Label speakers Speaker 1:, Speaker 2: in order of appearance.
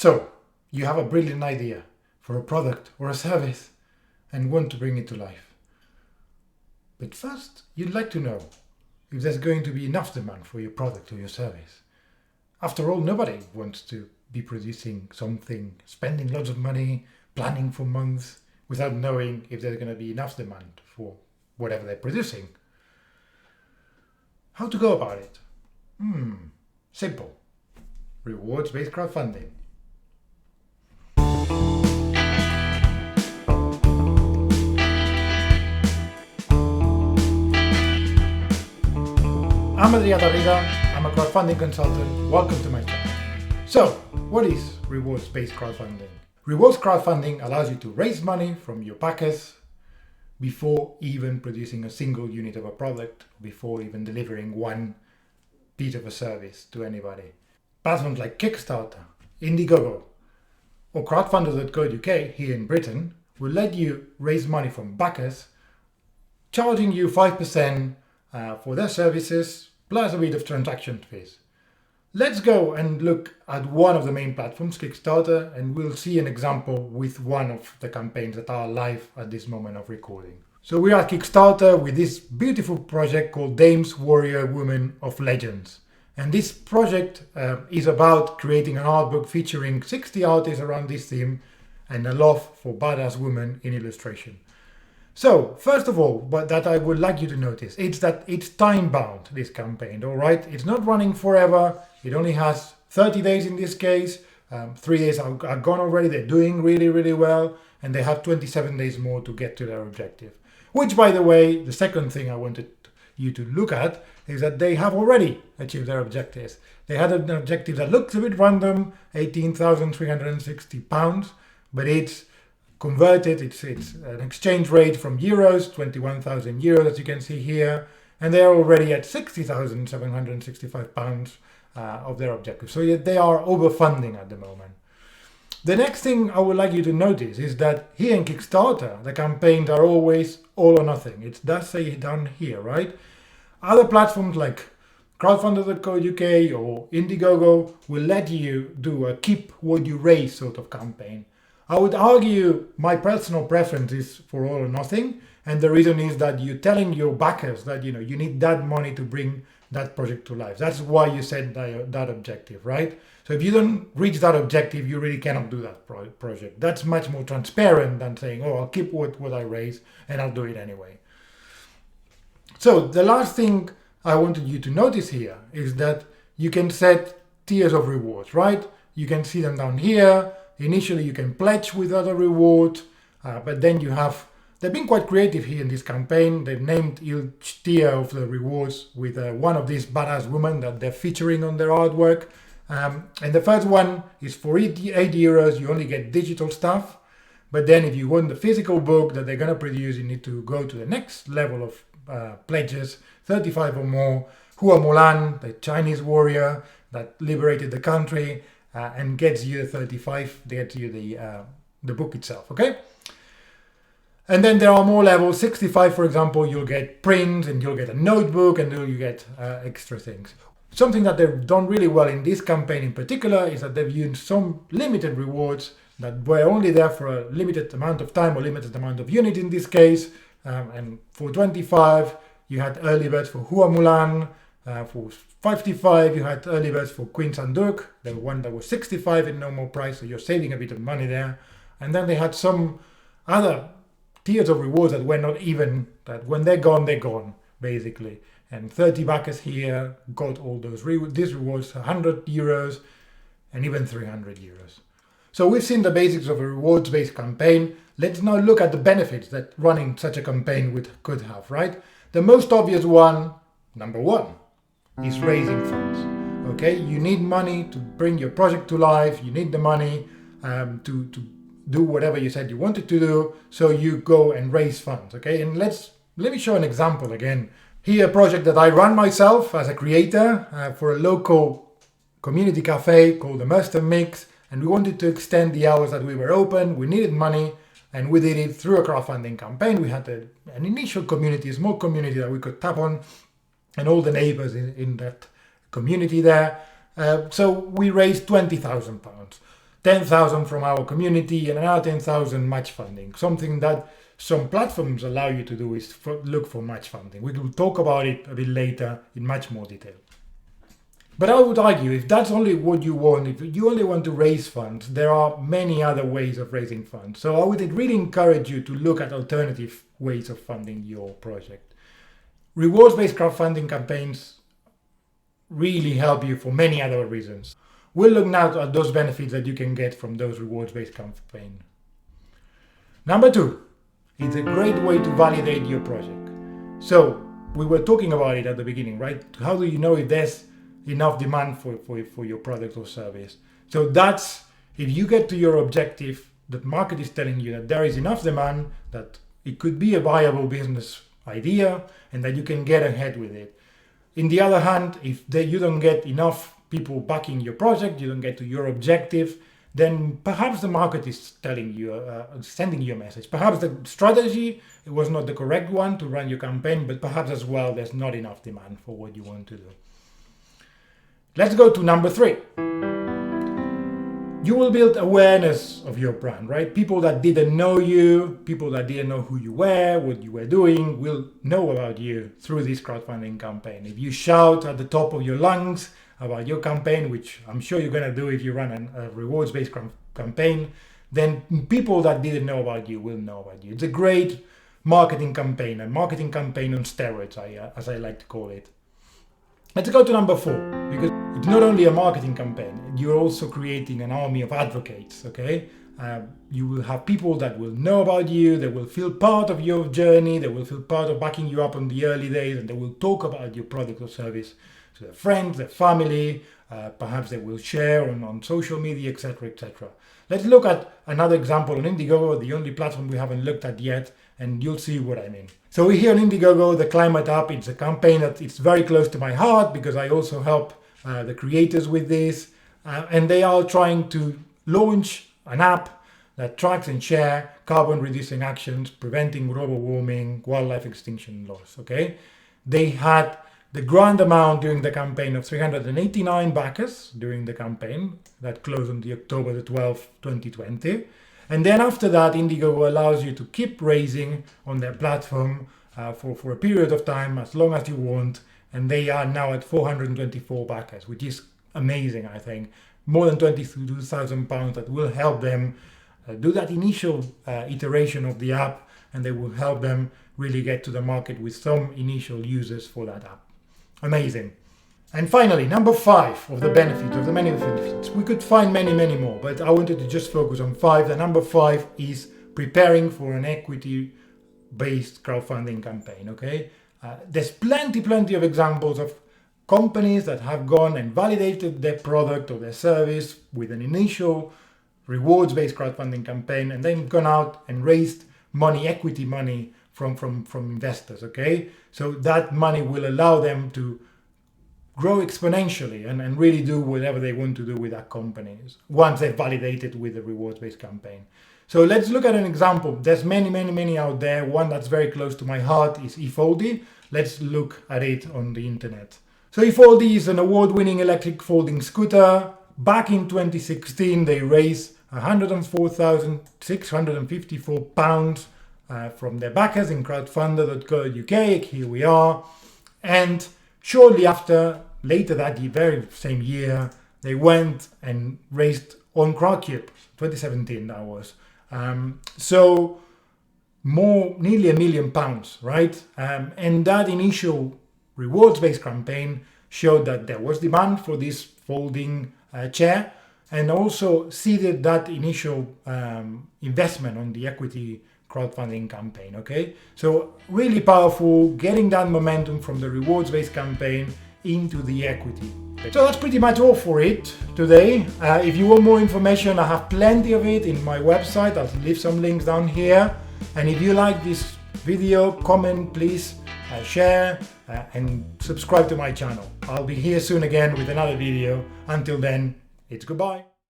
Speaker 1: So, you have a brilliant idea for a product or a service and want to bring it to life. But first, you'd like to know if there's going to be enough demand for your product or your service. After all, nobody wants to be producing something, spending lots of money, planning for months, without knowing if there's going to be enough demand for whatever they're producing. How to go about it? Simple. Rewards-based crowdfunding. I'm Adrià Tarrida, I'm a crowdfunding consultant. Welcome to my channel. So, what is rewards-based crowdfunding? Rewards crowdfunding allows you to raise money from your backers before even producing a single unit of a product, before even delivering one bit of a service to anybody. Platforms like Kickstarter, Indiegogo, or crowdfunder.co.uk here in Britain will let you raise money from backers, charging you 5% for their services, plus a bit of transaction fees. Let's go and look at one of the main platforms, Kickstarter, and we'll see an example with one of the campaigns that are live at this moment of recording. So we are at Kickstarter with this beautiful project called Dames, Warrior, Women of Legends. And this project is about creating an art book featuring 60 artists around this theme and a love for badass women in illustration. So, first of all, what that I would like you to notice, it's that it's time-bound, this campaign, all right? It's not running forever. It only has 30 days in this case. 3 days are gone already. They're doing really, really well. And they have 27 days more to get to their objective. Which, by the way, the second thing I wanted you to look at is that they have already achieved their objectives. They had an objective that looks a bit random, £18,360, but it's converted, it's an exchange rate from euros, 21,000 euros, as you can see here, and they are already at £60,765 of their objective. So they are overfunding at the moment. The next thing I would like you to notice is that here in Kickstarter, the campaigns are always all or nothing. It does say down here, right? Other platforms like crowdfunder.co.uk or Indiegogo will let you do a keep what you raise sort of campaign. I would argue my personal preference is for all or nothing, and the reason is that you're telling your backers that you need that money to bring that project to life. That's why you set that objective, right? So if you don't reach that objective, you really cannot do that project. That's much more transparent than saying, oh, I'll keep what I raise and I'll do it anyway. So the last thing I wanted you to notice here is that you can set tiers of rewards, right? You can see them down here. Initially, you can pledge with other rewards, but then they've been quite creative here in this campaign. They've named each tier of the rewards with one of these badass women that they're featuring on their artwork. And the first one is for €8, you only get digital stuff. But then if you want the physical book that they're going to produce, you need to go to the next level of pledges, 35 or more. Hua Mulan, the Chinese warrior that liberated the country, and gets you 35, gets you the book itself, okay? And then there are more levels. 65, for example, you'll get prints and you'll get a notebook and you get extra things. Something that they've done really well in this campaign in particular is that they've used some limited rewards that were only there for a limited amount of time or limited amount of units in this case. And for 25, you had early birds for Hua Mulan. For 55, you had early birds for Queen Sanduk, the one that was 65 in normal price, so you're saving a bit of money there. And then they had some other tiers of rewards that were not even, that when they're gone, basically. And 30 backers here got all these rewards, €100 and even €300. So we've seen the basics of a rewards-based campaign. Let's now look at the benefits that running such a campaign could have, right? The most obvious one, number one, is raising funds. Okay, you need money to bring your project to life. You need the money to do whatever you said you wanted to do. So you go and raise funds. Okay, and let me show an example again. Here, a project that I run myself as a creator for a local community cafe called the Merster Mix, and we wanted to extend the hours that we were open. We needed money, and we did it through a crowdfunding campaign. We had an initial community, a small community that we could tap on, and all the neighbors in that community there. So we raised £20,000. 10,000 from our community and another 10,000 match funding. Something that some platforms allow you to do is look for match funding. We will talk about it a bit later in much more detail. But I would argue, if that's only what you want, if you only want to raise funds, there are many other ways of raising funds. So I would really encourage you to look at alternative ways of funding your project. Rewards-based crowdfunding campaigns really help you for many other reasons. We'll look now at those benefits that you can get from those rewards-based campaigns. Number 2, it's a great way to validate your project. So we were talking about it at the beginning, right? How do you know if there's enough demand for your product or service? So that's, if you get to your objective, the market is telling you that there is enough demand, that it could be a viable business idea, and that you can get ahead with it. In the other hand, if you don't get enough people backing your project, you don't get to your objective, then perhaps the market is telling you, sending you a message. Perhaps the strategy, it was not the correct one to run your campaign, but perhaps as well there's not enough demand for what you want to do. Let's go to number 3. You will build awareness of your brand, right? People that didn't know you, people that didn't know who you were, what you were doing, will know about you through this crowdfunding campaign. If you shout at the top of your lungs about your campaign, which I'm sure you're going to do if you run a rewards-based campaign, then people that didn't know about you will know about you. It's a great marketing campaign, a marketing campaign on steroids, as I like to call it. Let's go to number 4, because it's not only a marketing campaign, you're also creating an army of advocates, okay? You will have people that will know about you, they will feel part of your journey, they will feel part of backing you up on the early days, and they will talk about your product or service to their friends, their family, perhaps they will share on social media, etc., etc. Let's look at another example on Indiegogo, the only platform we haven't looked at yet, and you'll see what I mean. So we're here on Indiegogo, the climate app. It's a campaign that it's very close to my heart because I also help the creators with this. And they are trying to launch an app that tracks and share carbon reducing actions, preventing global warming, wildlife extinction loss, okay? They had the grand amount during the campaign of 389 backers during the campaign that closed on the October the 12th, 2020. And then after that, Indiegogo allows you to keep raising on their platform for a period of time, as long as you want. And they are now at 424 backers, which is amazing, I think. More than £22,000 that will help them do that initial iteration of the app, and they will help them really get to the market with some initial users for that app. Amazing. And finally, number 5 of the benefits, of the many benefits. We could find many, many more, but I wanted to just focus on 5. The number 5 is preparing for an equity-based crowdfunding campaign, okay? There's plenty of examples of companies that have gone and validated their product or their service with an initial rewards-based crowdfunding campaign and then gone out and raised money, equity money from investors, okay? So that money will allow them to grow exponentially and really do whatever they want to do with that companies once they've validated with a rewards-based campaign. So let's look at an example. There's many out there. One that's very close to my heart is eFoldy. Let's look at it on the internet. So eFoldy is an award-winning electric folding scooter. Back in 2016, they raised £104,654 from their backers in crowdfunder.co.uk. Here we are. And shortly after, later that year, very same year, they went and raised on Crowdcube, 2017 that was. So nearly £1 million, right? And that initial rewards-based campaign showed that there was demand for this folding chair, and also seeded that initial investment on the equity crowdfunding campaign, okay? So really powerful, getting that momentum from the rewards-based campaign into the equity. So that's pretty much all for it today. If you want more information, I have plenty of it in my website. I'll leave some links down here. And if you like this video, comment, please, share, and subscribe to my channel. I'll be here soon again with another video. Until then, it's goodbye.